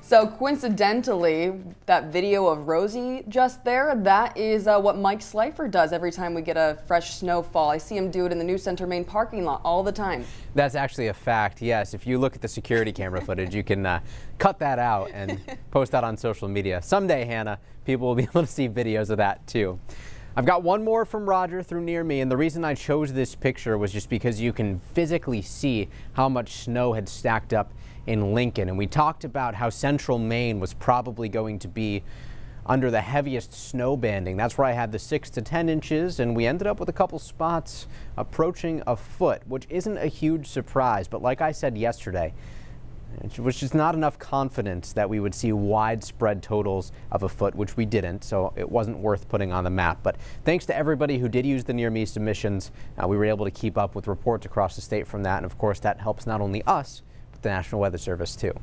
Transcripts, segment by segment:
So coincidentally, that video of Rosie just there, that is what Mike Slifer does every time we get a fresh snowfall. I see him do it in the New Center Maine parking lot all the time. That's actually a fact, yes. If you look at the security camera footage, you can cut that out and post that on social media. Someday, Hannah, people will be able to see videos of that too. I've got one more from Roger through near me, and the reason I chose this picture was just because you can physically see how much snow had stacked up in Lincoln. And we talked about how central Maine was probably going to be under the heaviest snow banding. That's where I had the 6 to 10 inches, and we ended up with a couple spots approaching a foot, which isn't a huge surprise. But like I said yesterday, it was just not enough confidence that we would see widespread totals of a foot, which we didn't, so it wasn't worth putting on the map. But thanks to everybody who did use the near me submissions, we were able to keep up with reports across the state from that, and of course that helps not only us, but the National Weather Service too.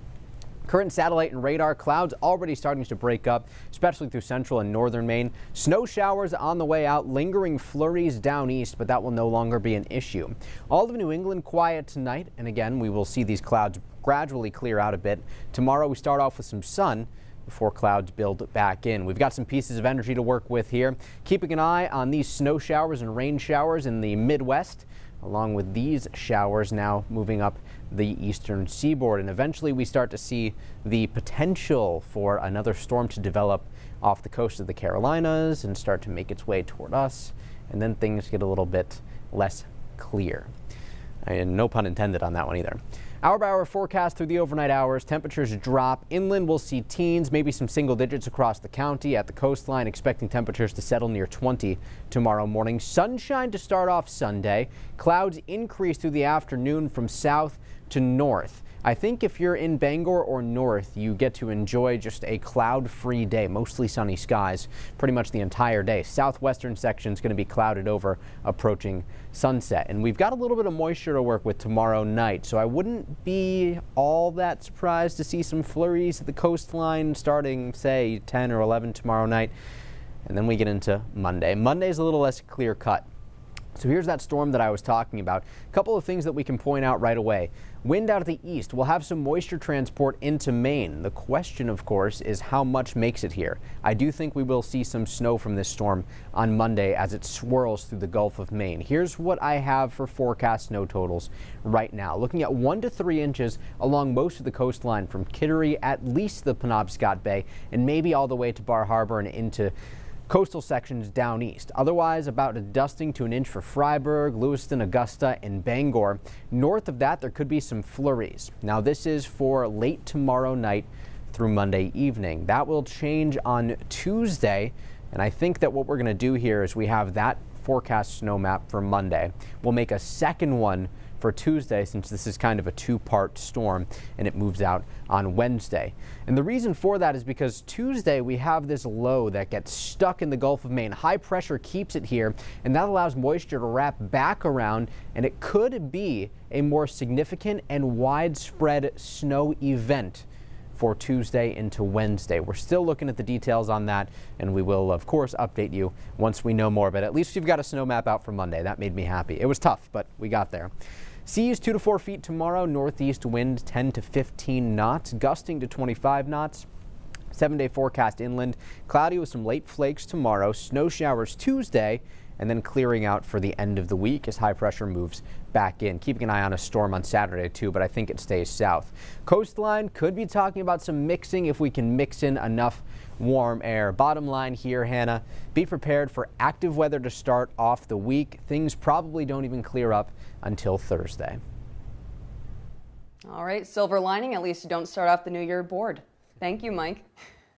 Current satellite and radar clouds already starting to break up, especially through central and northern Maine. Snow showers on the way out, lingering flurries down east, but that will no longer be an issue. All of New England quiet tonight, and again, we will see these clouds gradually clear out a bit. Tomorrow we start off with some sun before clouds build back in. We've got some pieces of energy to work with here. Keeping an eye on these snow showers and rain showers in the Midwest, along with these showers now moving up the eastern seaboard. And eventually we start to see the potential for another storm to develop off the coast of the Carolinas and start to make its way toward us. And then things get a little bit less clear. And no pun intended on that one either. Hour-by-hour forecast through the overnight hours. Temperatures drop. Inland we'll see teens, maybe some single digits across the county. At the coastline, expecting temperatures to settle near 20 tomorrow morning. Sunshine to start off Sunday. Clouds increase through the afternoon from south to north. I think if you're in Bangor or north, you get to enjoy just a cloud-free day, mostly sunny skies pretty much the entire day. Southwestern section is going to be clouded over approaching sunset. And we've got a little bit of moisture to work with tomorrow night, so I wouldn't be all that surprised to see some flurries at the coastline starting, say, 10 or 11 tomorrow night. And then we get into Monday. Monday's a little less clear-cut. So here's that storm that I was talking about. A couple of things that we can point out right away. Wind out of the east will have some moisture transport into Maine. The question, of course, is how much makes it here. I do think we will see some snow from this storm on Monday as it swirls through the Gulf of Maine. Here's what I have for forecast snow totals right now. Looking at 1 to 3 inches along most of the coastline from Kittery, at least the Penobscot Bay, and maybe all the way to Bar Harbor and into coastal sections down east. Otherwise, about a dusting to an inch for Freiburg, Lewiston, Augusta, and Bangor. North of that, there could be some flurries. Now, this is for late tomorrow night through Monday evening. That will change on Tuesday, and I think that what we're going to do here is we have that forecast snow map for Monday. We'll make a second one for Tuesday, since this is kind of a two-part storm and it moves out on Wednesday. And the reason for that is because Tuesday we have this low that gets stuck in the Gulf of Maine. High pressure keeps it here, and that allows moisture to wrap back around, and it could be a more significant and widespread snow event for Tuesday into Wednesday. We're still looking at the details on that, and we will, of course, update you once we know more. But at least you've got a snow map out for Monday. That made me happy. It was tough, but we got there. Seas 2 to 4 feet tomorrow. Northeast wind 10 to 15 knots, gusting to 25 knots. 7-day forecast inland. Cloudy with some late flakes tomorrow. Snow showers Tuesday, and then clearing out for the end of the week as high pressure moves back in. Keeping an eye on a storm on Saturday too, but I think it stays south. Coastline could be talking about some mixing if we can mix in enough warm air. Bottom line here, Hannah, be prepared for active weather to start off the week. Things probably don't even clear up until Thursday. All right, silver lining, at least you don't start off the new year bored. Thank you, Mike.